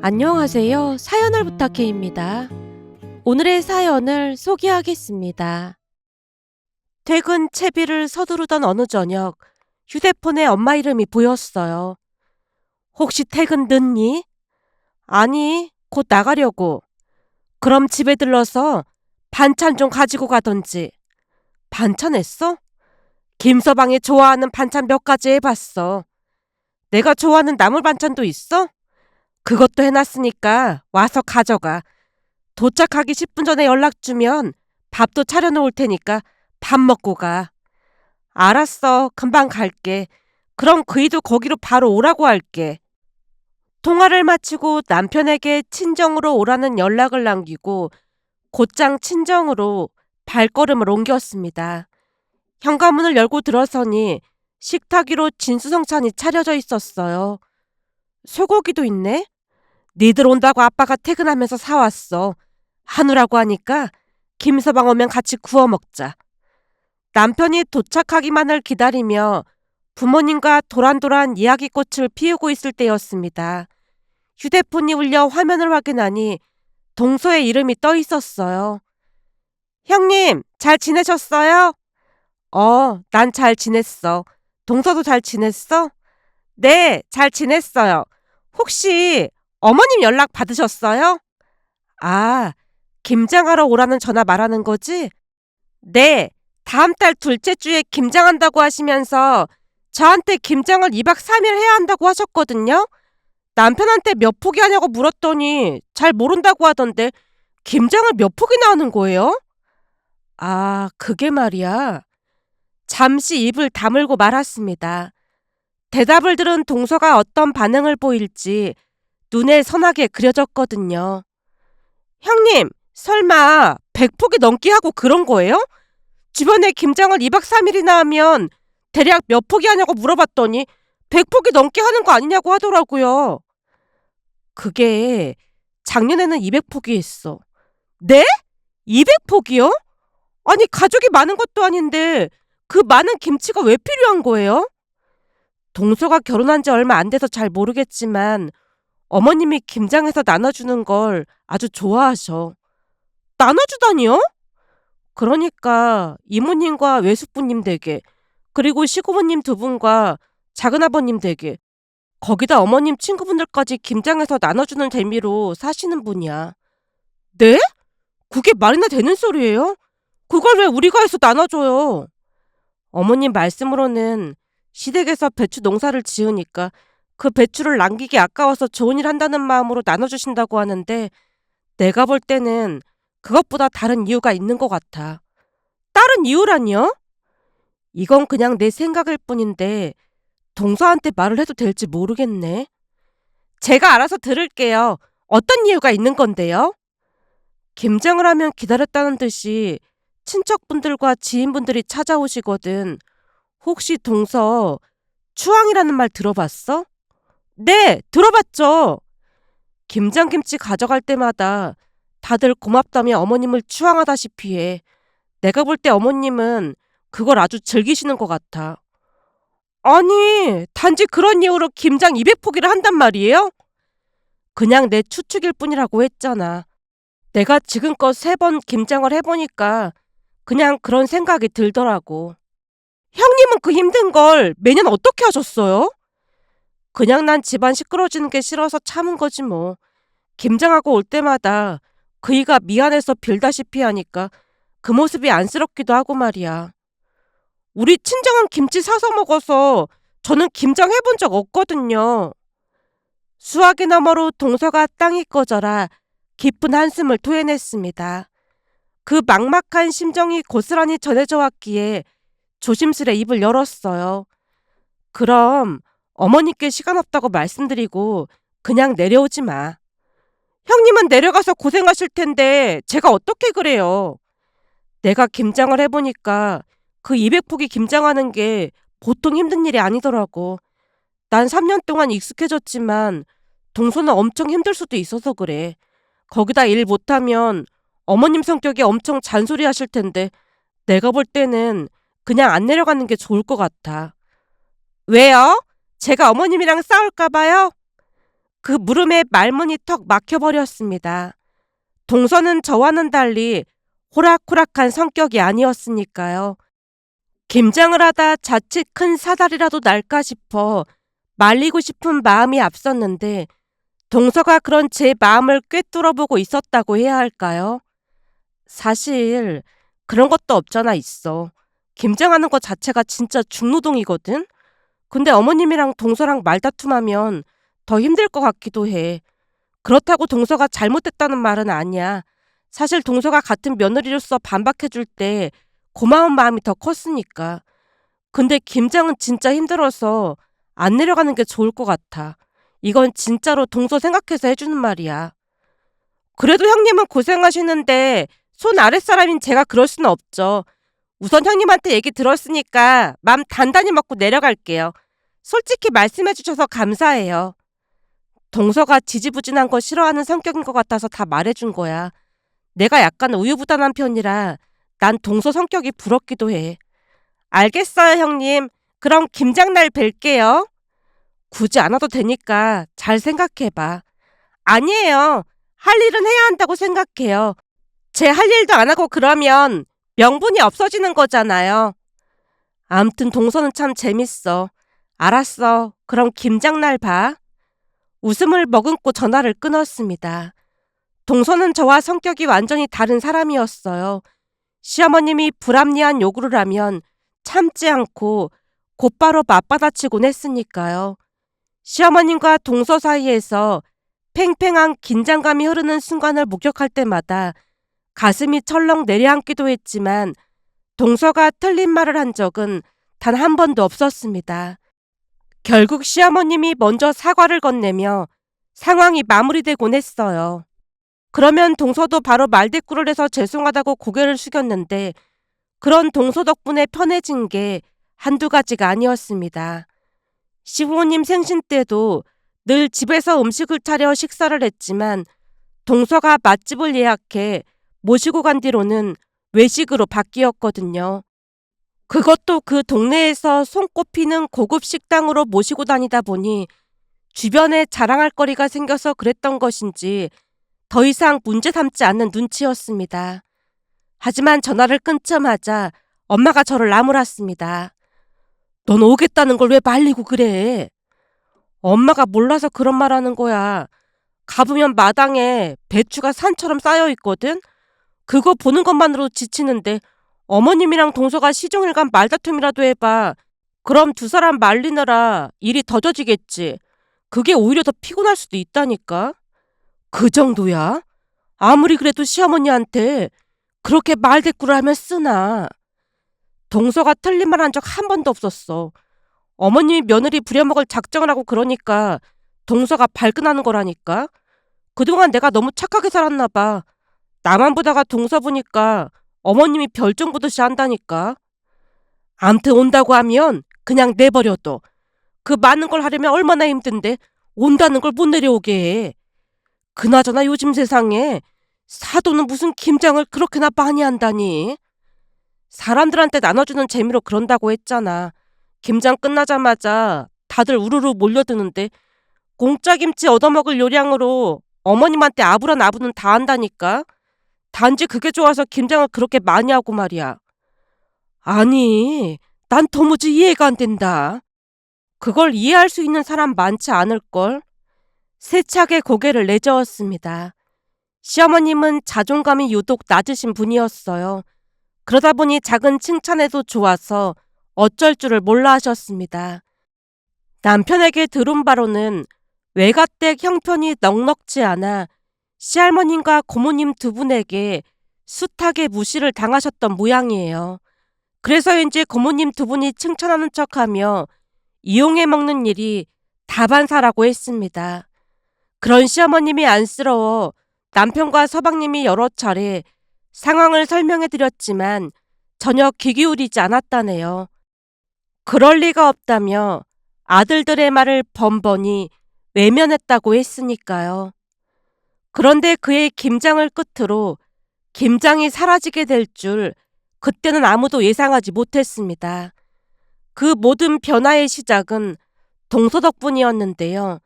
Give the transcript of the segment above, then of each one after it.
안녕하세요. 사연을 부탁해입니다. 오늘의 사연을 소개하겠습니다. 퇴근 채비를 서두르던 어느 저녁, 휴대폰에 엄마 이름이 보였어요. 혹시 퇴근 늦니? 아니, 곧 나가려고. 그럼 집에 들러서 반찬 좀 가지고 가던지. 반찬 했어? 김서방이 좋아하는 반찬 몇 가지 해봤어. 내가 좋아하는 나물 반찬도 있어? 그것도 해놨으니까 와서 가져가. 도착하기 10분 전에 연락 주면 밥도 차려놓을 테니까 밥 먹고 가. 알았어. 금방 갈게. 그럼 그이도 거기로 바로 오라고 할게. 통화를 마치고 남편에게 친정으로 오라는 연락을 남기고 곧장 친정으로 발걸음을 옮겼습니다. 현관문을 열고 들어서니 식탁 위로 진수성찬이 차려져 있었어요. 소고기도 있네? 니들 온다고 아빠가 퇴근하면서 사왔어. 한우라고 하니까 김서방 오면 같이 구워 먹자. 남편이 도착하기만을 기다리며 부모님과 도란도란 이야기꽃을 피우고 있을 때였습니다. 휴대폰이 울려 화면을 확인하니 동서의 이름이 떠 있었어요. 형님, 잘 지내셨어요? 난 잘 지냈어. 동서도 잘 지냈어? 네, 잘 지냈어요. 혹시 어머님 연락 받으셨어요? 아, 김장하러 오라는 전화 말하는 거지? 네, 다음 달 둘째 주에 김장한다고 하시면서 저한테 김장을 2박 3일 해야 한다고 하셨거든요? 남편한테 몇 포기 하냐고 물었더니 잘 모른다고 하던데 김장을 몇 포기나 하는 거예요? 아, 그게 말이야. 잠시 입을 다물고 말았습니다. 대답을 들은 동서가 어떤 반응을 보일지 눈에 선하게 그려졌거든요. 형님, 설마 100포기 넘게 하고 그런 거예요? 주변에 김장을 2박 3일이나 하면 대략 몇 포기 하냐고 물어봤더니 100포기 넘게 하는 거 아니냐고 하더라고요. 그게 작년에는 200포기 했어. 네? 200포기요? 아니, 가족이 많은 것도 아닌데 그 많은 김치가 왜 필요한 거예요? 동서가 결혼한 지 얼마 안 돼서 잘 모르겠지만 어머님이 김장해서 나눠주는 걸 아주 좋아하셔. 나눠주다니요? 그러니까 이모님과 외숙부님 댁에, 그리고 시고모님 두 분과 작은아버님 댁에, 거기다 어머님 친구분들까지 김장해서 나눠주는 재미로 사시는 분이야. 네? 그게 말이나 되는 소리예요? 그걸 왜 우리가 해서 나눠줘요? 어머님 말씀으로는 시댁에서 배추 농사를 지으니까 그 배추를 남기기 아까워서 좋은 일 한다는 마음으로 나눠주신다고 하는데 내가 볼 때는 그것보다 다른 이유가 있는 것 같아. 다른 이유라니요? 이건 그냥 내 생각일 뿐인데 동서한테 말을 해도 될지 모르겠네. 제가 알아서 들을게요. 어떤 이유가 있는 건데요? 김장을 하면 기다렸다는 듯이 친척분들과 지인분들이 찾아오시거든. 혹시 동서 추앙이라는 말 들어봤어? 네, 들어봤죠. 김장김치 가져갈 때마다 다들 고맙다며 어머님을 추앙하다시피 해. 내가 볼 때 어머님은 그걸 아주 즐기시는 것 같아. 아니, 단지 그런 이유로 김장 200포기를 한단 말이에요? 그냥 내 추측일 뿐이라고 했잖아. 내가 지금껏 3번 김장을 해보니까 그냥 그런 생각이 들더라고. 형님은 그 힘든 걸 매년 어떻게 하셨어요? 그냥 난 집안 시끄러지는 게 싫어서 참은 거지 뭐. 김장하고 올 때마다 그이가 미안해서 빌다시피 하니까 그 모습이 안쓰럽기도 하고 말이야. 우리 친정은 김치 사서 먹어서 저는 김장 해본 적 없거든요. 수화기 너머로 동서가 땅이 꺼져라 깊은 한숨을 토해냈습니다. 그 막막한 심정이 고스란히 전해져 왔기에 조심스레 입을 열었어요. 그럼 어머니께 시간 없다고 말씀드리고 그냥 내려오지 마. 형님은 내려가서 고생하실 텐데 제가 어떻게 그래요? 내가 김장을 해보니까 그 200포기 김장하는 게 보통 힘든 일이 아니더라고. 난 3년 동안 익숙해졌지만 동서는 엄청 힘들 수도 있어서 그래. 거기다 일 못하면 어머님 성격이 엄청 잔소리 하실 텐데 내가 볼 때는 그냥 안 내려가는 게 좋을 것 같아. 왜요? 제가 어머님이랑 싸울까 봐요? 그 물음에 말문이 턱 막혀버렸습니다. 동서는 저와는 달리 호락호락한 성격이 아니었으니까요. 김장을 하다 자칫 큰 사달이라도 날까 싶어 말리고 싶은 마음이 앞섰는데 동서가 그런 제 마음을 꿰뚫어보고 있었다고 해야 할까요? 사실 그런 것도 없잖아 있어. 김장하는 것 자체가 진짜 중노동이거든? 근데 어머님이랑 동서랑 말다툼하면 더 힘들 것 같기도 해. 그렇다고 동서가 잘못했다는 말은 아니야. 사실 동서가 같은 며느리로서 반박해줄 때 고마운 마음이 더 컸으니까. 근데 김장은 진짜 힘들어서 안 내려가는 게 좋을 것 같아. 이건 진짜로 동서 생각해서 해주는 말이야. 그래도 형님은 고생하시는데 손 아랫사람인 제가 그럴 수는 없죠. 우선 형님한테 얘기 들었으니까 맘 단단히 먹고 내려갈게요. 솔직히 말씀해 주셔서 감사해요. 동서가 지지부진한 거 싫어하는 성격인 것 같아서 다 말해준 거야. 내가 약간 우유부단한 편이라 난 동서 성격이 부럽기도 해. 알겠어요, 형님. 그럼 김장날 뵐게요. 굳이 안 와도 되니까 잘 생각해봐. 아니에요. 할 일은 해야 한다고 생각해요. 제 할 일도 안 하고 그러면 명분이 없어지는 거잖아요. 암튼 동서는 참 재밌어. 알았어. 그럼 김장날 봐. 웃음을 머금고 전화를 끊었습니다. 동서는 저와 성격이 완전히 다른 사람이었어요. 시어머님이 불합리한 요구를 하면 참지 않고 곧바로 맞받아치곤 했으니까요. 시어머님과 동서 사이에서 팽팽한 긴장감이 흐르는 순간을 목격할 때마다 가슴이 철렁 내려앉기도 했지만 동서가 틀린 말을 한 적은 단 한 번도 없었습니다. 결국 시어머님이 먼저 사과를 건네며 상황이 마무리되곤 했어요. 그러면 동서도 바로 말대꾸를 해서 죄송하다고 고개를 숙였는데 그런 동서 덕분에 편해진 게 한두 가지가 아니었습니다. 시부모님 생신 때도 늘 집에서 음식을 차려 식사를 했지만 동서가 맛집을 예약해 모시고 간 뒤로는 외식으로 바뀌었거든요. 그것도 그 동네에서 손꼽히는 고급 식당으로 모시고 다니다 보니 주변에 자랑할 거리가 생겨서 그랬던 것인지 더 이상 문제 삼지 않는 눈치였습니다. 하지만 전화를 끊자마자 엄마가 저를 나무랐습니다. 넌 오겠다는 걸 왜 말리고 그래? 엄마가 몰라서 그런 말 하는 거야. 가보면 마당에 배추가 산처럼 쌓여 있거든? 그거 보는 것만으로 지치는데 어머님이랑 동서가 시종일관 말다툼이라도 해봐. 그럼 두 사람 말리느라 일이 더 져지겠지. 그게 오히려 더 피곤할 수도 있다니까. 그 정도야? 아무리 그래도 시어머니한테 그렇게 말대꾸를 하면 쓰나. 동서가 틀린 말 한 적 한 번도 없었어. 어머님이 며느리 부려먹을 작정을 하고 그러니까 동서가 발끈하는 거라니까. 그동안 내가 너무 착하게 살았나 봐. 나만 보다가 동서 보니까 어머님이 별종 보듯이 한다니까. 암튼 온다고 하면 그냥 내버려둬. 그 많은 걸 하려면 얼마나 힘든데 온다는 걸 못 내려오게 해. 그나저나 요즘 세상에 사도는 무슨 김장을 그렇게나 많이 한다니. 사람들한테 나눠주는 재미로 그런다고 했잖아. 김장 끝나자마자 다들 우르르 몰려드는데 공짜 김치 얻어먹을 요량으로 어머님한테 아부란 아부는 다 한다니까. 단지 그게 좋아서 김장을 그렇게 많이 하고 말이야. 아니, 난 도무지 이해가 안 된다. 그걸 이해할 수 있는 사람 많지 않을걸? 세차게 고개를 내저었습니다. 시어머님은 자존감이 유독 낮으신 분이었어요. 그러다 보니 작은 칭찬에도 좋아서 어쩔 줄을 몰라 하셨습니다. 남편에게 들은 바로는 외가댁 형편이 넉넉지 않아 시할머님과 고모님 두 분에게 숱하게 무시를 당하셨던 모양이에요. 그래서인지 고모님 두 분이 칭찬하는 척하며 이용해 먹는 일이 다반사라고 했습니다. 그런 시어머님이 안쓰러워 남편과 서방님이 여러 차례 상황을 설명해 드렸지만 전혀 귀 기울이지 않았다네요. 그럴 리가 없다며 아들들의 말을 번번이 외면했다고 했으니까요. 그런데 그의 김장을 끝으로 김장이 사라지게 될 줄 그때는 아무도 예상하지 못했습니다. 그 모든 변화의 시작은 동서 덕분이었는데요.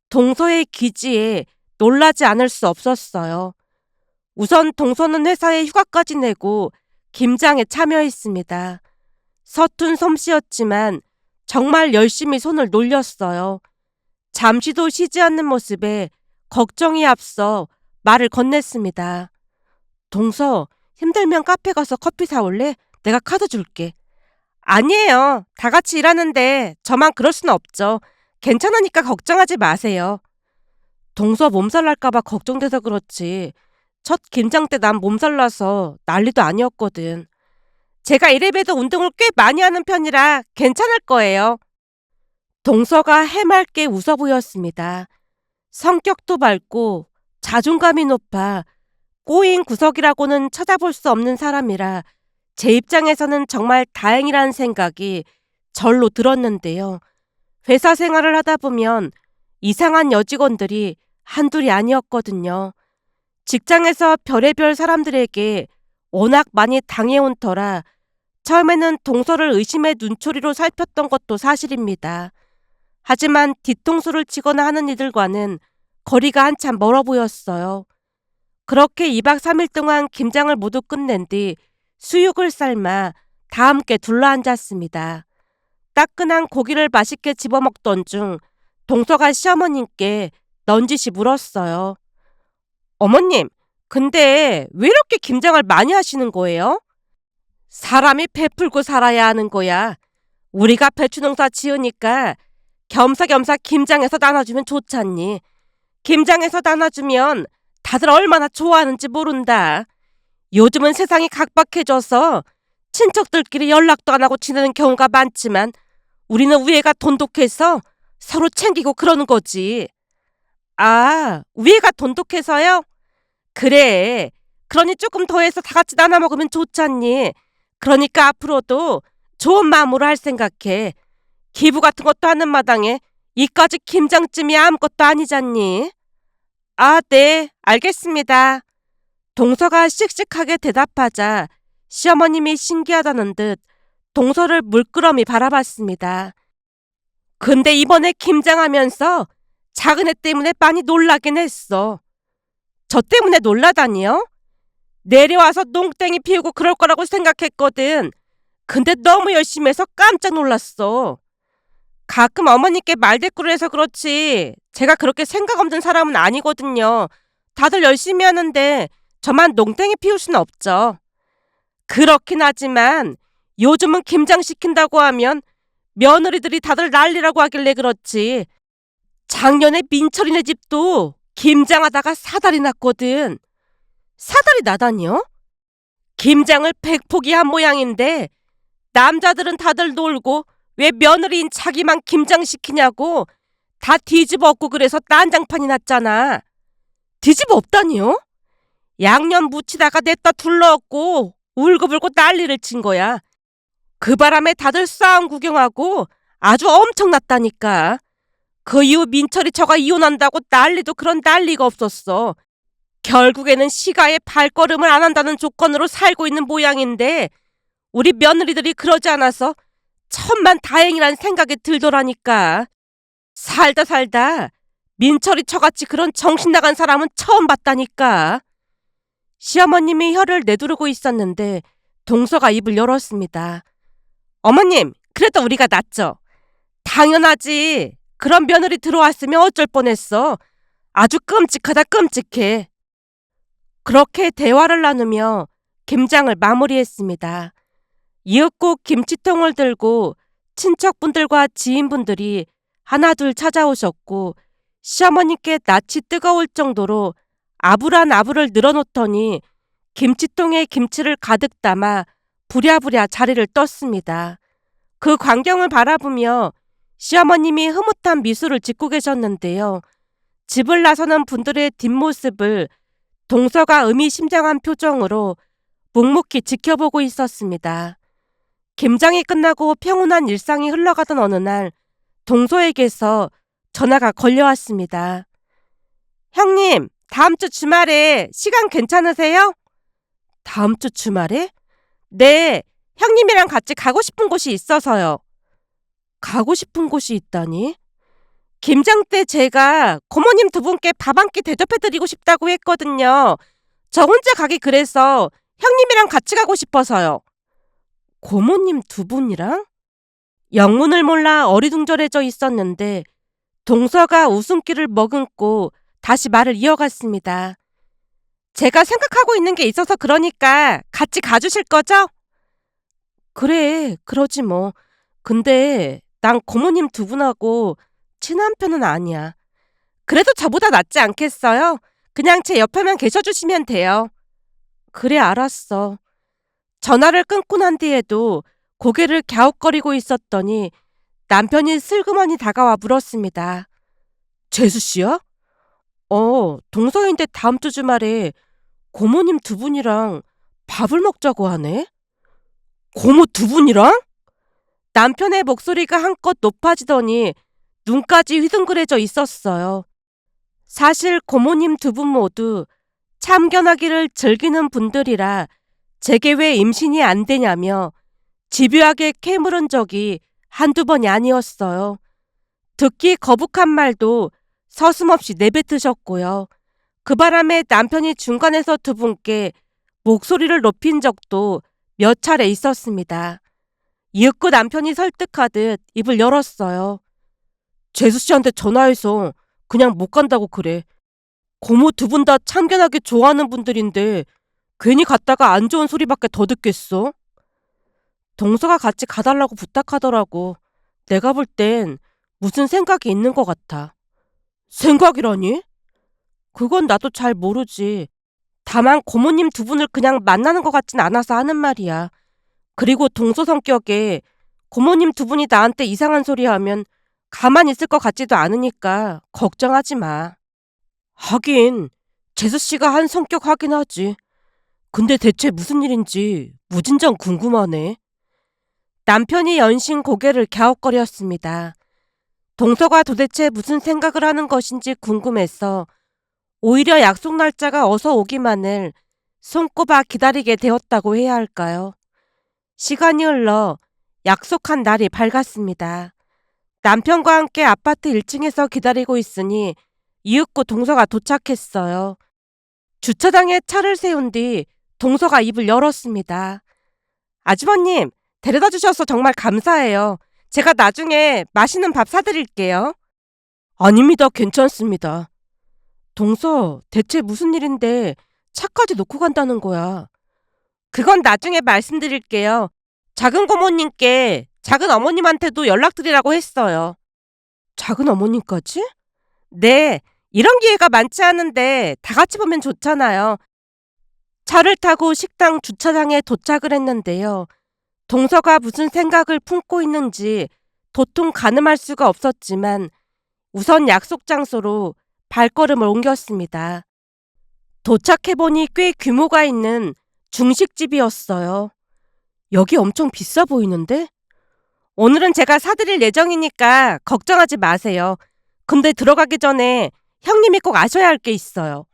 동서의 기지에 놀라지 않을 수 없었어요. 우선 동서는 회사에 휴가까지 내고 김장에 참여했습니다. 서툰 솜씨였지만 정말 열심히 손을 놀렸어요. 잠시도 쉬지 않는 모습에 걱정이 앞서 말을 건넸습니다. 동서, 힘들면 카페 가서 커피 사올래? 내가 카드 줄게. 아니에요. 다 같이 일하는데 저만 그럴 수는 없죠. 괜찮으니까 걱정하지 마세요. 동서 몸살 날까봐 걱정돼서 그렇지. 첫 김장 때 난 몸살 나서 난리도 아니었거든. 제가 이래봬도 운동을 꽤 많이 하는 편이라 괜찮을 거예요. 동서가 해맑게 웃어 보였습니다. 성격도 밝고 자존감이 높아 꼬인 구석이라고는 찾아볼 수 없는 사람이라 제 입장에서는 정말 다행이라는 생각이 절로 들었는데요. 회사 생활을 하다 보면 이상한 여직원들이 한둘이 아니었거든요. 직장에서 별의별 사람들에게 워낙 많이 당해온 터라 처음에는 동서를 의심의 눈초리로 살폈던 것도 사실입니다. 하지만 뒤통수를 치거나 하는 이들과는 거리가 한참 멀어 보였어요. 그렇게 2박 3일 동안 김장을 모두 끝낸 뒤 수육을 삶아 다 함께 둘러앉았습니다. 따끈한 고기를 맛있게 집어먹던 중 동서가 시어머님께 넌지시 물었어요. 어머님, 근데 왜 이렇게 김장을 많이 하시는 거예요? 사람이 베풀고 살아야 하는 거야. 우리가 배추농사 지으니까 겸사겸사 김장해서 나눠주면 좋잖니. 김장해서 나눠주면 다들 얼마나 좋아하는지 모른다. 요즘은 세상이 각박해져서 친척들끼리 연락도 안 하고 지내는 경우가 많지만 우리는 우애가 돈독해서 서로 챙기고 그러는 거지. 아, 우애가 돈독해서요? 그래. 그러니 조금 더해서 다 같이 나눠 먹으면 좋잖니. 그러니까 앞으로도 좋은 마음으로 할 생각해. 기부 같은 것도 하는 마당에 이까지 김장쯤이 아무것도 아니잖니. 아, 네, 알겠습니다. 동서가 씩씩하게 대답하자 시어머님이 신기하다는 듯 동서를 물끄러미 바라봤습니다. 근데 이번에 김장하면서 작은 애 때문에 많이 놀라긴 했어. 저 때문에 놀라다니요? 내려와서 농땡이 피우고 그럴 거라고 생각했거든. 근데 너무 열심히 해서 깜짝 놀랐어. 가끔 어머니께 말대꾸를 해서 그렇지 제가 그렇게 생각 없는 사람은 아니거든요. 다들 열심히 하는데 저만 농땡이 피울 수는 없죠. 그렇긴 하지만 요즘은 김장시킨다고 하면 며느리들이 다들 난리라고 하길래 그렇지. 작년에 민철이네 집도 김장하다가 사달이 났거든. 사달이 나다니요? 김장을 100포기 한 모양인데 남자들은 다들 놀고 왜 며느리인 자기만 김장시키냐고 다 뒤집어 엎고 그래서 난장판이 났잖아. 뒤집어 엎다니요? 양념 묻히다가 냈다 둘러엎고 울고불고 난리를 친 거야. 그 바람에 다들 싸움 구경하고 아주 엄청났다니까. 그 이후 민철이 저가 이혼한다고 난리도 그런 난리가 없었어. 결국에는 시가에 발걸음을 안 한다는 조건으로 살고 있는 모양인데 우리 며느리들이 그러지 않아서 천만 다행이란 생각이 들더라니까. 살다 살다 민철이 저같이 그런 정신 나간 사람은 처음 봤다니까. 시어머님이 혀를 내두르고 있었는데 동서가 입을 열었습니다. 어머님, 그래도 우리가 낫죠. 당연하지. 그런 며느리 들어왔으면 어쩔 뻔했어. 아주 끔찍하다 끔찍해. 그렇게 대화를 나누며 김장을 마무리했습니다. 이윽고 김치통을 들고 친척분들과 지인분들이 하나둘 찾아오셨고 시어머니께 낯이 뜨거울 정도로 아부란 아부를 늘어놓더니 김치통에 김치를 가득 담아 부랴부랴 자리를 떴습니다. 그 광경을 바라보며 시어머님이 흐뭇한 미소를 짓고 계셨는데요. 집을 나서는 분들의 뒷모습을 동서가 의미심장한 표정으로 묵묵히 지켜보고 있었습니다. 김장이 끝나고 평온한 일상이 흘러가던 어느 날 동서에게서 전화가 걸려왔습니다. 형님, 다음 주 주말에 시간 괜찮으세요? 다음 주 주말에? 네, 형님이랑 같이 가고 싶은 곳이 있어서요. 가고 싶은 곳이 있다니? 김장 때 제가 고모님 두 분께 밥 한 끼 대접해드리고 싶다고 했거든요. 저 혼자 가기 그래서 형님이랑 같이 가고 싶어서요. 고모님 두 분이랑? 영문을 몰라 어리둥절해져 있었는데 동서가 웃음기를 머금고 다시 말을 이어갔습니다. 제가 생각하고 있는 게 있어서 그러니까 같이 가주실 거죠? 그래, 그러지 뭐. 근데 난 고모님 두 분하고 친한 편은 아니야. 그래도 저보다 낫지 않겠어요? 그냥 제 옆에만 계셔주시면 돼요. 그래, 알았어. 전화를 끊고 난 뒤에도 고개를 갸웃거리고 있었더니 남편이 슬그머니 다가와 물었습니다. 재수 씨야? 동서인데 다음 주 주말에 고모님 두 분이랑 밥을 먹자고 하네? 고모 두 분이랑? 남편의 목소리가 한껏 높아지더니 눈까지 휘둥그레져 있었어요. 사실 고모님 두 분 모두 참견하기를 즐기는 분들이라 제게 왜 임신이 안 되냐며 집요하게 캐물은 적이 한두 번이 아니었어요. 듣기 거북한 말도 서슴없이 내뱉으셨고요. 그 바람에 남편이 중간에서 두 분께 목소리를 높인 적도 몇 차례 있었습니다. 이윽고 남편이 설득하듯 입을 열었어요. 재수 씨한테 전화해서 그냥 못 간다고 그래. 고모 두 분 다 참견하게 좋아하는 분들인데 괜히 갔다가 안 좋은 소리밖에 더 듣겠어? 동서가 같이 가달라고 부탁하더라고. 내가 볼 땐 무슨 생각이 있는 것 같아. 생각이라니? 그건 나도 잘 모르지. 다만 고모님 두 분을 그냥 만나는 것 같진 않아서 하는 말이야. 그리고 동서 성격에 고모님 두 분이 나한테 이상한 소리 하면 가만히 있을 것 같지도 않으니까 걱정하지 마. 하긴 재수 씨가 한 성격 하긴 하지. 근데 대체 무슨 일인지 무진장 궁금하네. 남편이 연신 고개를 갸웃거렸습니다. 동서가 도대체 무슨 생각을 하는 것인지 궁금해서 오히려 약속 날짜가 어서 오기만을 손꼽아 기다리게 되었다고 해야 할까요? 시간이 흘러 약속한 날이 밝았습니다. 남편과 함께 아파트 1층에서 기다리고 있으니 이윽고 동서가 도착했어요. 주차장에 차를 세운 뒤 동서가 입을 열었습니다. 아주버님, 데려다 주셔서 정말 감사해요. 제가 나중에 맛있는 밥 사드릴게요. 아닙니다. 괜찮습니다. 동서, 대체 무슨 일인데 차까지 놓고 간다는 거야? 그건 나중에 말씀드릴게요. 작은 고모님께 작은 어머님한테도 연락드리라고 했어요. 작은 어머님까지? 네, 이런 기회가 많지 않은데 다 같이 보면 좋잖아요. 차를 타고 식당 주차장에 도착을 했는데요. 동서가 무슨 생각을 품고 있는지 도통 가늠할 수가 없었지만 우선 약속 장소로 발걸음을 옮겼습니다. 도착해보니 꽤 규모가 있는 중식집이었어요. 여기 엄청 비싸 보이는데? 오늘은 제가 사드릴 예정이니까 걱정하지 마세요. 근데 들어가기 전에 형님이 꼭 아셔야 할 게 있어요.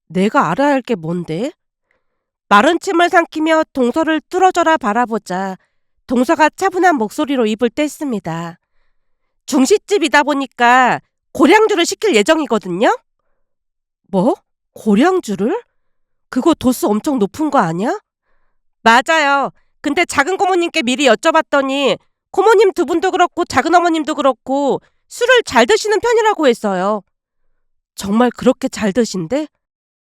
내가 알아야 할 게 뭔데? 마른 침을 삼키며 동서를 뚫어져라 바라보자 동서가 차분한 목소리로 입을 뗐습니다. 중식집이다 보니까 고량주를 시킬 예정이거든요? 뭐? 고량주를? 그거 도수 엄청 높은 거 아니야? 맞아요. 근데 작은 고모님께 미리 여쭤봤더니 고모님 두 분도 그렇고 작은 어머님도 그렇고 술을 잘 드시는 편이라고 했어요. 정말 그렇게 잘 드신대?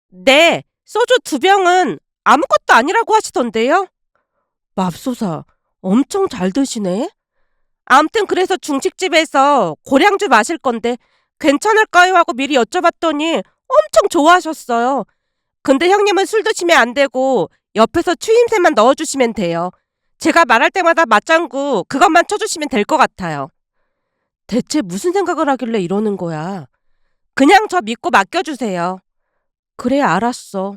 네, 소주 2병은 아무것도 아니라고 하시던데요? 맙소사, 엄청 잘 드시네? 암튼 그래서 중식집에서 고량주 마실 건데 괜찮을까요? 하고 미리 여쭤봤더니 엄청 좋아하셨어요. 근데 형님은 술 드시면 안 되고 옆에서 추임새만 넣어주시면 돼요. 제가 말할 때마다 맞장구 그것만 쳐주시면 될 것 같아요. 대체 무슨 생각을 하길래 이러는 거야? 그냥 저 믿고 맡겨주세요. 그래, 알았어.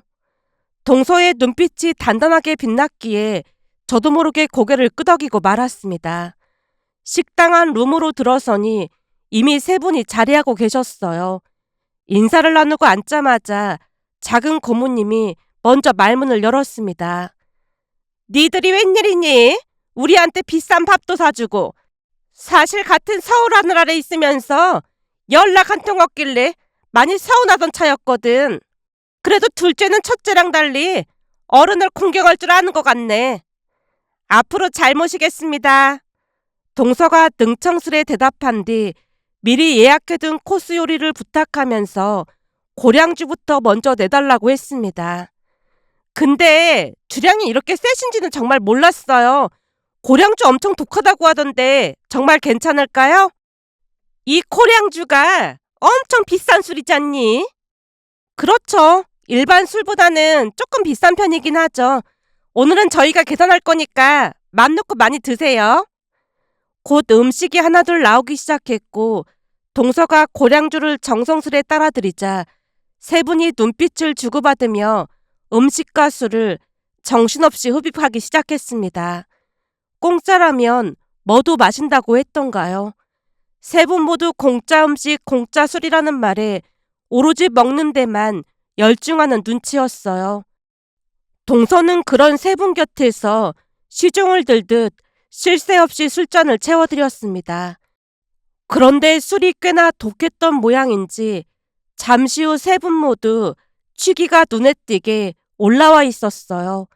동서의 눈빛이 단단하게 빛났기에 저도 모르게 고개를 끄덕이고 말았습니다. 식당 안 룸으로 들어서니 이미 3분이 자리하고 계셨어요. 인사를 나누고 앉자마자 작은 고모님이 먼저 말문을 열었습니다. 니들이 웬일이니? 우리한테 비싼 밥도 사주고 사실 같은 서울 하늘 아래 있으면서 연락 한 통 없길래 많이 서운하던 차였거든. 그래도 둘째는 첫째랑 달리 어른을 공경할 줄 아는 것 같네. 앞으로 잘 모시겠습니다. 동서가 능청스레 대답한 뒤 미리 예약해둔 코스 요리를 부탁하면서 고량주부터 먼저 내달라고 했습니다. 근데 주량이 이렇게 세신지는 정말 몰랐어요. 고량주 엄청 독하다고 하던데 정말 괜찮을까요? 이 고량주가 엄청 비싼 술이잖니? 그렇죠. 일반 술보다는 조금 비싼 편이긴 하죠. 오늘은 저희가 계산할 거니까 맘 놓고 많이 드세요. 곧 음식이 하나둘 나오기 시작했고 동서가 고량주를 정성스레 따라드리자 세 분이 눈빛을 주고받으며 음식과 술을 정신없이 흡입하기 시작했습니다. 공짜라면 뭐도 마신다고 했던가요? 세 분 모두 공짜 음식, 공짜 술이라는 말에 오로지 먹는 데만 열중하는 눈치였어요. 동서는 그런 세 분 곁에서 시종을 들듯 쉴 새 없이 술잔을 채워드렸습니다. 그런데 술이 꽤나 독했던 모양인지 잠시 후 세 분 모두 취기가 눈에 띄게 올라와 있었어요.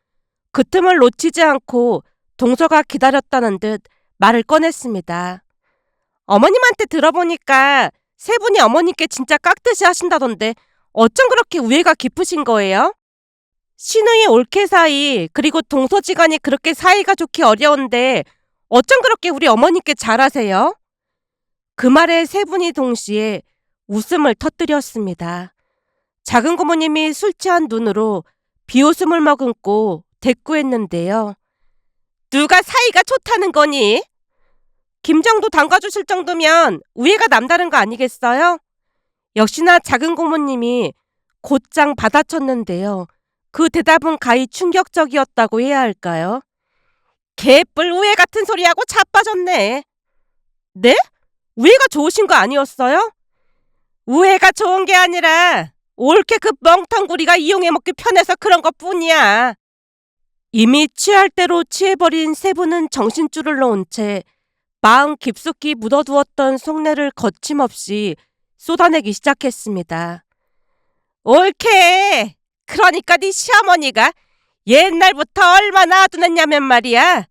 그 틈을 놓치지 않고 동서가 기다렸다는 듯 말을 꺼냈습니다. 어머님한테 들어보니까 세 분이 어머님께 진짜 깍듯이 하신다던데 어쩜 그렇게 우애가 깊으신 거예요? 시누이 올케 사이 그리고 동서지간이 그렇게 사이가 좋기 어려운데 어쩜 그렇게 우리 어머님께 잘하세요? 그 말에 세 분이 동시에 웃음을 터뜨렸습니다. 작은 고모님이 술 취한 눈으로 비웃음을 머금고 대꾸했는데요. 누가 사이가 좋다는 거니? 김정도 담가주실 정도면 우애가 남다른 거 아니겠어요? 역시나 작은 고모님이 곧장 받아쳤는데요. 그 대답은 가히 충격적이었다고 해야 할까요? 개뿔 우애 같은 소리하고 자빠졌네. 네? 우애가 좋으신 거 아니었어요? 우애가 좋은 게 아니라 옳게 그 멍텅구리가 이용해 먹기 편해서 그런 것 뿐이야. 이미 취할 대로 취해버린 세 분은 정신줄을 놓은 채 마음 깊숙이 묻어두었던 속내를 거침없이 쏟아내기 시작했습니다. 옳게! 그러니까 네 시어머니가 옛날부터 얼마나 아둔했냐면 말이야.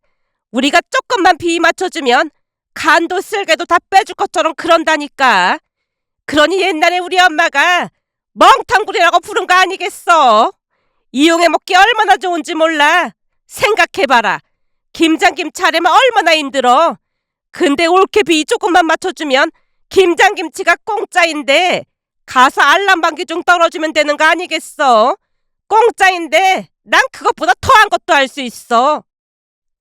우리가 조금만 비위 맞춰주면 간도 쓸개도 다 빼줄 것처럼 그런다니까. 그러니 옛날에 우리 엄마가 멍텅구리라고 부른 거 아니겠어? 이용해 먹기 얼마나 좋은지 몰라. 생각해봐라. 김장김 차려면 얼마나 힘들어. 근데 옳게 비위 조금만 맞춰주면 김장김치가 공짜인데 가서 알람방귀 좀 떨어주면 되는 거 아니겠어? 공짜인데 난 그것보다 더한 것도 할 수 있어.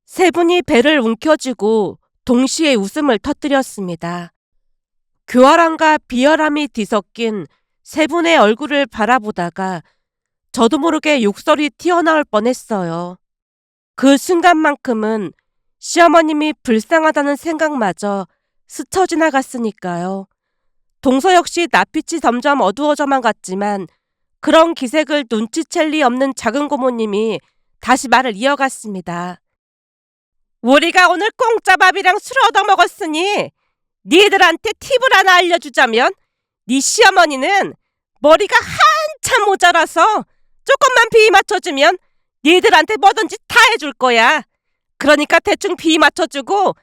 세 분이 배를 움켜쥐고 동시에 웃음을 터뜨렸습니다. 교활함과 비열함이 뒤섞인 세 분의 얼굴을 바라보다가 저도 모르게 욕설이 튀어나올 뻔했어요. 그 순간만큼은 시어머님이 불쌍하다는 생각마저 스쳐 지나갔으니까요. 동서 역시 낯빛이 점점 어두워져만 갔지만 그런 기색을 눈치챌 리 없는 작은 고모님이 다시 말을 이어갔습니다. 우리가 오늘 공짜 밥이랑 술 얻어먹었으니 니들한테 팁을 하나 알려주자면 니 시어머니는 머리가 한참 모자라서 조금만 비위 맞춰주면 니들한테 뭐든지 다 해줄 거야. 그러니까 대충 비위 맞춰주고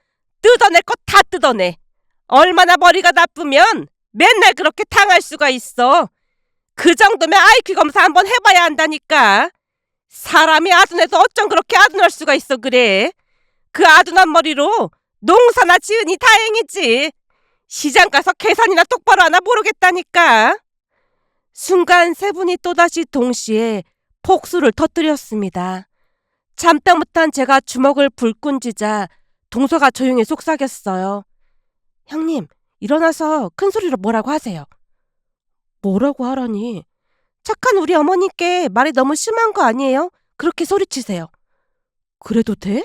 뜯어낼 거 다 뜯어내. 얼마나 머리가 나쁘면 맨날 그렇게 당할 수가 있어. 그 정도면 IQ 검사 한번 해봐야 한다니까. 사람이 아둔해서 어쩜 그렇게 아둔할 수가 있어 그래. 그 아둔한 머리로 농사나 지으니 다행이지. 시장 가서 계산이나 똑바로 하나 모르겠다니까. 순간 세 분이 또다시 동시에 폭수를 터뜨렸습니다. 참다 못한 제가 주먹을 불끈 쥐자 동서가 조용히 속삭였어요. 형님, 일어나서 큰 소리로 뭐라고 하세요. 뭐라고 하라니? 착한 우리 어머니께 말이 너무 심한 거 아니에요? 그렇게 소리치세요. 그래도 돼?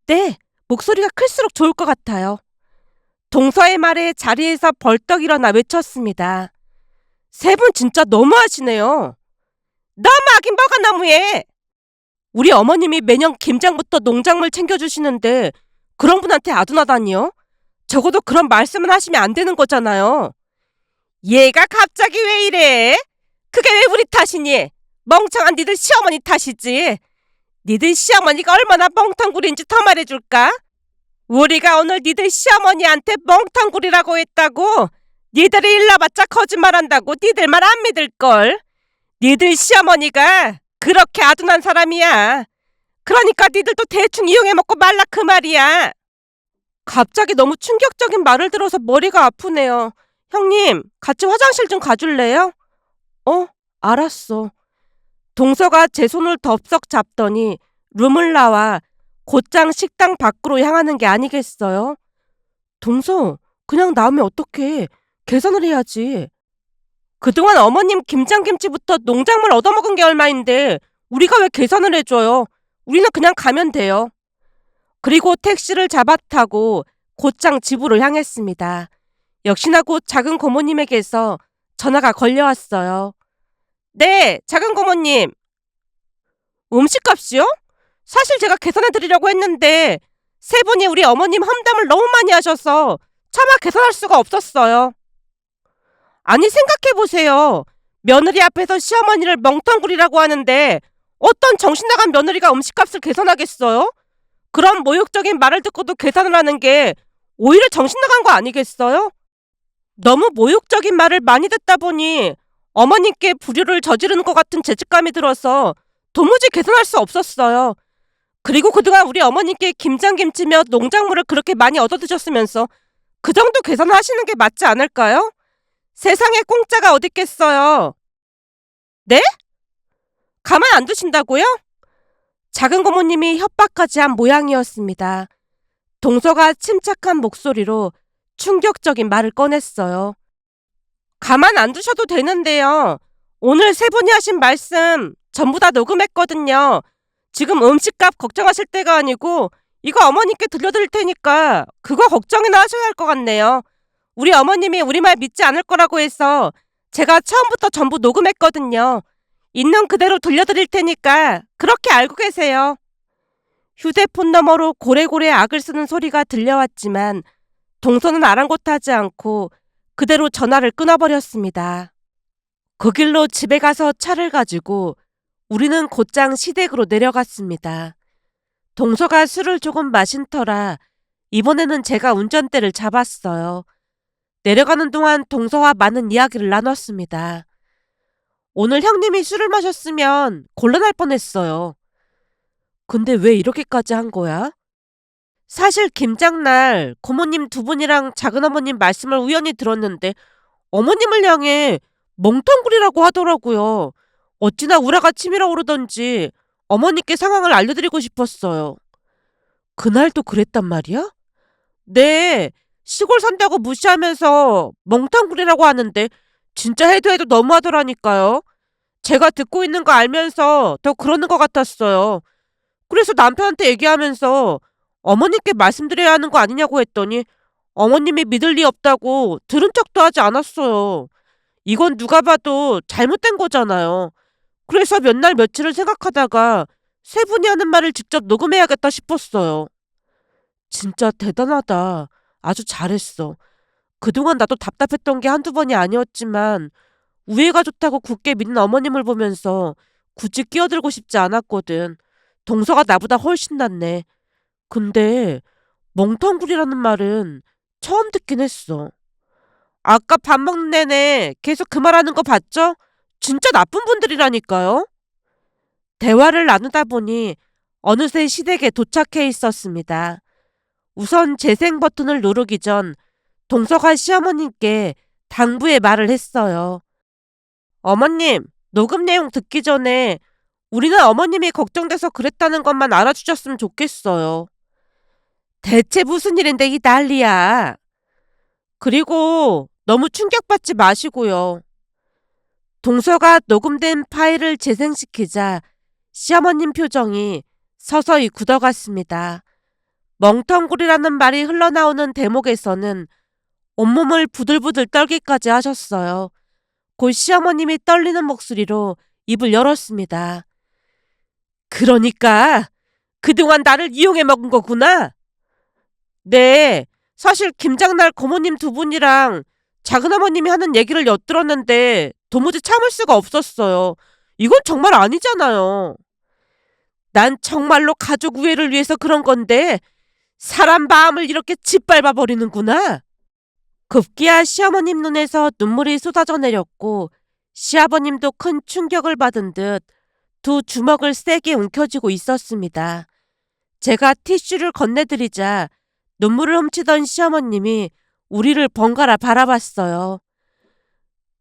네, 목소리가 클수록 좋을 것 같아요. 동서의 말에 자리에서 벌떡 일어나 외쳤습니다. 세 분 진짜 너무하시네요. 너무하긴 뭐가 너무해. 우리 어머님이 매년 김장부터 농작물 챙겨주시는데 그런 분한테 아둔하다니요? 적어도 그런 말씀은 하시면 안 되는 거잖아요. 얘가 갑자기 왜 이래? 그게 왜 우리 탓이니? 멍청한 니들 시어머니 탓이지. 니들 시어머니가 얼마나 멍텅구리인지 더 말해줄까? 우리가 오늘 니들 시어머니한테 멍텅구리라고 했다고? 니들이 일러봤자 거짓말한다고 니들 말 안 믿을걸? 니들 시어머니가 그렇게 아둔한 사람이야. 그러니까 니들도 대충 이용해 먹고 말라 그 말이야. 갑자기 너무 충격적인 말을 들어서 머리가 아프네요. 형님, 같이 화장실 좀 가줄래요? 어? 알았어. 동서가 제 손을 덥석 잡더니 룸을 나와 곧장 식당 밖으로 향하는 게 아니겠어요? 동서, 그냥 나오면 어떡해. 계산을 해야지. 그동안 어머님 김장김치부터 농작물 얻어먹은 게 얼마인데 우리가 왜 계산을 해줘요? 우리는 그냥 가면 돼요. 그리고 택시를 잡아 타고 곧장 집으로 향했습니다. 역시나 곧 작은 고모님에게서 전화가 걸려왔어요. 네, 작은 고모님. 음식값이요? 사실 제가 계산해 드리려고 했는데 세 분이 우리 어머님 험담을 너무 많이 하셔서 차마 계산할 수가 없었어요. 아니 생각해보세요. 며느리 앞에서 시어머니를 멍텅구리라고 하는데 어떤 정신나간 며느리가 음식값을 계산하겠어요? 그런 모욕적인 말을 듣고도 계산을 하는 게 오히려 정신나간 거 아니겠어요? 너무 모욕적인 말을 많이 듣다 보니 어머님께 불효를 저지르는 것 같은 죄책감이 들어서 도무지 계산할 수 없었어요. 그리고 그동안 우리 어머님께 김장김치며 농작물을 그렇게 많이 얻어드셨으면서 그 정도 계산을 하시는 게 맞지 않을까요? 세상에 공짜가 어딨겠어요. 네? 가만 안 두신다고요? 작은 고모님이 협박까지 한 모양이었습니다. 동서가 침착한 목소리로 충격적인 말을 꺼냈어요. 가만 안 두셔도 되는데요. 오늘 세 분이 하신 말씀 전부 다 녹음했거든요. 지금 음식값 걱정하실 때가 아니고 이거 어머님께 들려드릴 테니까 그거 걱정이나 하셔야 할 것 같네요. 우리 어머님이 우리 말 믿지 않을 거라고 해서 제가 처음부터 전부 녹음했거든요. 있는 그대로 들려드릴 테니까 그렇게 알고 계세요. 휴대폰 너머로 고래고래 악을 쓰는 소리가 들려왔지만 동서는 아랑곳하지 않고 그대로 전화를 끊어버렸습니다. 그 길로 집에 가서 차를 가지고 우리는 곧장 시댁으로 내려갔습니다. 동서가 술을 조금 마신 터라 이번에는 제가 운전대를 잡았어요. 내려가는 동안 동서와 많은 이야기를 나눴습니다. 오늘 형님이 술을 마셨으면 곤란할 뻔했어요. 근데 왜 이렇게까지 한 거야? 사실 김장날 고모님 두 분이랑 작은어머님 말씀을 우연히 들었는데 어머님을 향해 멍텅구리라고 하더라고요. 어찌나 우라가 치밀어 오르던지 어머니께 상황을 알려드리고 싶었어요. 그날도 그랬단 말이야? 네, 시골 산다고 무시하면서 멍텅구리라고 하는데 진짜 해도 해도 너무하더라니까요. 제가 듣고 있는 거 알면서 더 그러는 것 같았어요. 그래서 남편한테 얘기하면서 어머님께 말씀드려야 하는 거 아니냐고 했더니 어머님이 믿을 리 없다고 들은 척도 하지 않았어요. 이건 누가 봐도 잘못된 거잖아요. 그래서 몇 날 며칠을 생각하다가 세 분이 하는 말을 직접 녹음해야겠다 싶었어요. 진짜 대단하다. 아주 잘했어. 그동안 나도 답답했던 게 한두 번이 아니었지만 우애가 좋다고 굳게 믿는 어머님을 보면서 굳이 끼어들고 싶지 않았거든. 동서가 나보다 훨씬 낫네. 근데 멍텅구리라는 말은 처음 듣긴 했어. 아까 밥 먹는 내내 계속 그 말하는 거 봤죠? 진짜 나쁜 분들이라니까요. 대화를 나누다 보니 어느새 시댁에 도착해 있었습니다. 우선 재생 버튼을 누르기 전 동서가 시어머님께 당부의 말을 했어요. 어머님, 녹음 내용 듣기 전에 우리는 어머님이 걱정돼서 그랬다는 것만 알아주셨으면 좋겠어요. 대체 무슨 일인데 이 난리야. 그리고 너무 충격받지 마시고요. 동서가 녹음된 파일을 재생시키자 시어머님 표정이 서서히 굳어갔습니다. 멍텅구리라는 말이 흘러나오는 대목에서는 온몸을 부들부들 떨기까지 하셨어요. 곧 시어머님이 떨리는 목소리로 입을 열었습니다. 그러니까 그동안 나를 이용해 먹은 거구나. 네, 사실 김장날 고모님 두 분이랑 작은어머님이 하는 얘기를 엿들었는데 도무지 참을 수가 없었어요. 이건 정말 아니잖아요. 난 정말로 가족 우애를 위해서 그런 건데 사람 마음을 이렇게 짓밟아 버리는구나. 급기야 시어머님 눈에서 눈물이 쏟아져 내렸고 시아버님도 큰 충격을 받은 듯 두 주먹을 세게 움켜쥐고 있었습니다. 제가 티슈를 건네드리자 눈물을 훔치던 시어머님이 우리를 번갈아 바라봤어요.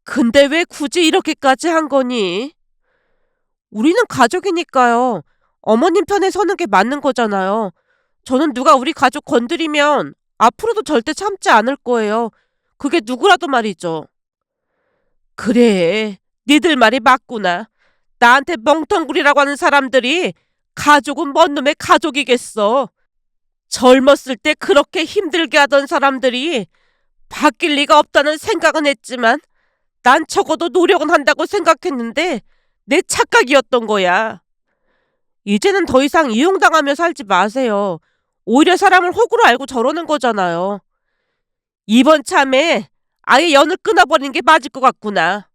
근데 왜 굳이 이렇게까지 한 거니? 우리는 가족이니까요. 어머님 편에 서는 게 맞는 거잖아요. 저는 누가 우리 가족 건드리면 앞으로도 절대 참지 않을 거예요. 그게 누구라도 말이죠. 그래, 니들 말이 맞구나. 나한테 멍텅구리라고 하는 사람들이 가족은 뭔 놈의 가족이겠어. 젊었을 때 그렇게 힘들게 하던 사람들이 바뀔 리가 없다는 생각은 했지만 난 적어도 노력은 한다고 생각했는데 내 착각이었던 거야. 이제는 더 이상 이용당하며 살지 마세요. 오히려 사람을 호구로 알고 저러는 거잖아요. 이번 참에 아예 연을 끊어버리는 게 맞을 것 같구나.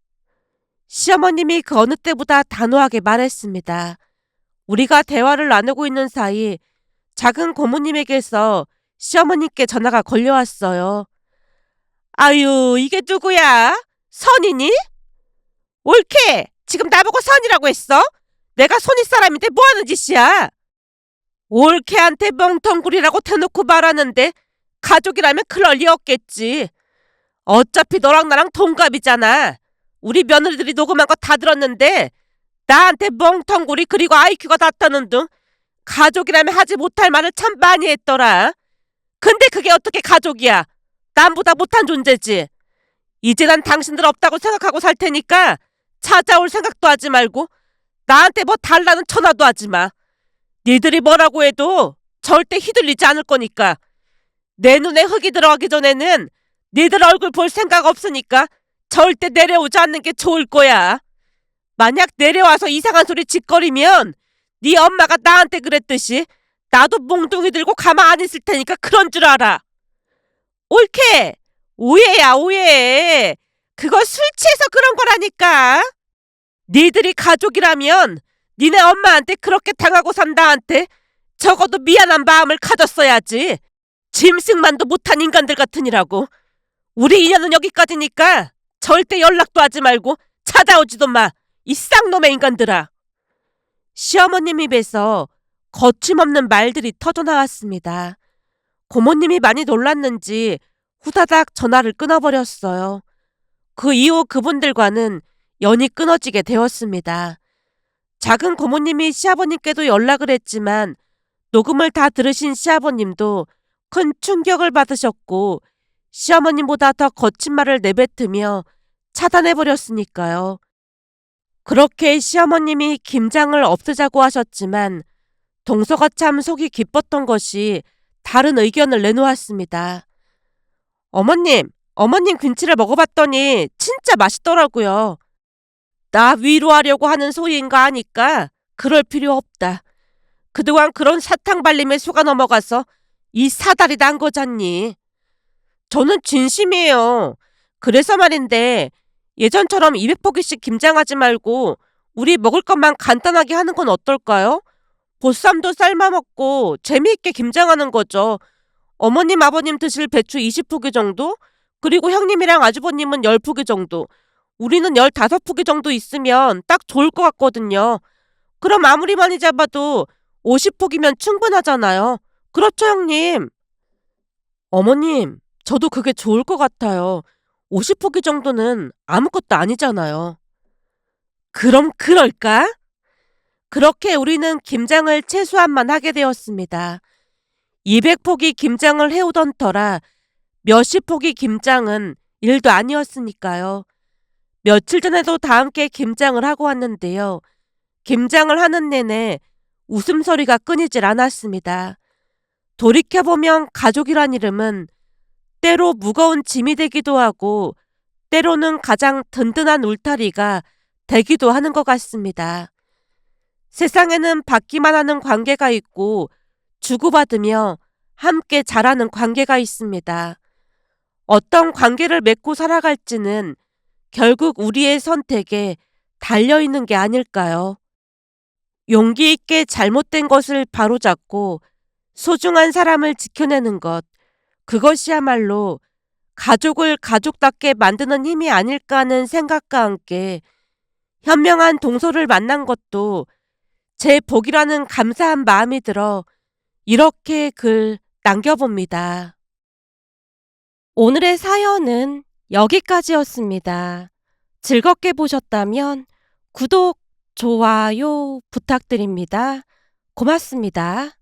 시어머님이 그 어느 때보다 단호하게 말했습니다. 우리가 대화를 나누고 있는 사이 작은 고모님에게서 시어머님께 전화가 걸려왔어요. 아유, 이게 누구야? 선이니? 옳게! 지금 나보고 선이라고 했어? 내가 손윗 사람인데 뭐하는 짓이야? 올케한테 멍텅구리라고 대놓고 말하는데 가족이라면 그럴 리 없겠지. 어차피 너랑 나랑 동갑이잖아. 우리 며느리들이 녹음한 거 다 들었는데 나한테 멍텅구리 그리고 IQ가 낮다는 등 가족이라면 하지 못할 말을 참 많이 했더라. 근데 그게 어떻게 가족이야? 남보다 못한 존재지. 이제 난 당신들 없다고 생각하고 살 테니까 찾아올 생각도 하지 말고 나한테 뭐 달라는 전화도 하지 마. 니들이 뭐라고 해도 절대 휘둘리지 않을 거니까. 내 눈에 흙이 들어가기 전에는 니들 얼굴 볼 생각 없으니까 절대 내려오지 않는 게 좋을 거야. 만약 내려와서 이상한 소리 짓거리면 네 엄마가 나한테 그랬듯이 나도 몽둥이 들고 가만 안 있을 테니까 그런 줄 알아. 옳게! 오해야 오해. 그거 술 취해서 그런 거라니까. 니들이 가족이라면 니네 엄마한테 그렇게 당하고 산 나한테 적어도 미안한 마음을 가졌어야지. 짐승만도 못한 인간들 같으니라고. 우리 인연은 여기까지니까 절대 연락도 하지 말고 찾아오지도 마. 이 쌍놈의 인간들아. 시어머님 입에서 거침없는 말들이 터져나왔습니다. 고모님이 많이 놀랐는지 후다닥 전화를 끊어버렸어요. 그 이후 그분들과는 연이 끊어지게 되었습니다. 작은 고모님이 시아버님께도 연락을 했지만 녹음을 다 들으신 시아버님도 큰 충격을 받으셨고 시어머님보다 더 거친 말을 내뱉으며 차단해버렸으니까요. 그렇게 시어머님이 김장을 없애자고 하셨지만 동서가 참 속이 기뻤던 것이 다른 의견을 내놓았습니다. 어머님 김치를 먹어봤더니 진짜 맛있더라고요. 나 위로하려고 하는 소리인가 하니까 그럴 필요 없다. 그동안 그런 사탕 발림에 속아 넘어가서 이 사달이 난 거잖니. 저는 진심이에요. 그래서 말인데 예전처럼 200포기씩 김장하지 말고 우리 먹을 것만 간단하게 하는 건 어떨까요? 보쌈도 삶아 먹고 재미있게 김장하는 거죠. 어머님 아버님 드실 배추 20포기 정도? 그리고 형님이랑 아주버님은 10포기 정도. 우리는 15포기 정도 있으면 딱 좋을 것 같거든요. 그럼 아무리 많이 잡아도 50포기면 충분하잖아요. 그렇죠, 형님? 어머님, 저도 그게 좋을 것 같아요. 50포기 정도는 아무것도 아니잖아요. 그럼 그럴까? 그렇게 우리는 김장을 최소한만 하게 되었습니다. 200포기 김장을 해오던 터라 몇십 포기 김장은 일도 아니었으니까요. 며칠 전에도 다 함께 김장을 하고 왔는데요. 김장을 하는 내내 웃음소리가 끊이질 않았습니다. 돌이켜보면 가족이란 이름은 때로 무거운 짐이 되기도 하고 때로는 가장 든든한 울타리가 되기도 하는 것 같습니다. 세상에는 받기만 하는 관계가 있고 주고받으며 함께 자라는 관계가 있습니다. 어떤 관계를 맺고 살아갈지는 결국 우리의 선택에 달려 있는 게 아닐까요? 용기 있게 잘못된 것을 바로잡고 소중한 사람을 지켜내는 것, 그것이야말로 가족을 가족답게 만드는 힘이 아닐까 하는 생각과 함께 현명한 동서를 만난 것도 제 복이라는 감사한 마음이 들어 이렇게 글 남겨봅니다. 오늘의 사연은 여기까지였습니다. 즐겁게 보셨다면 구독, 좋아요 부탁드립니다. 고맙습니다.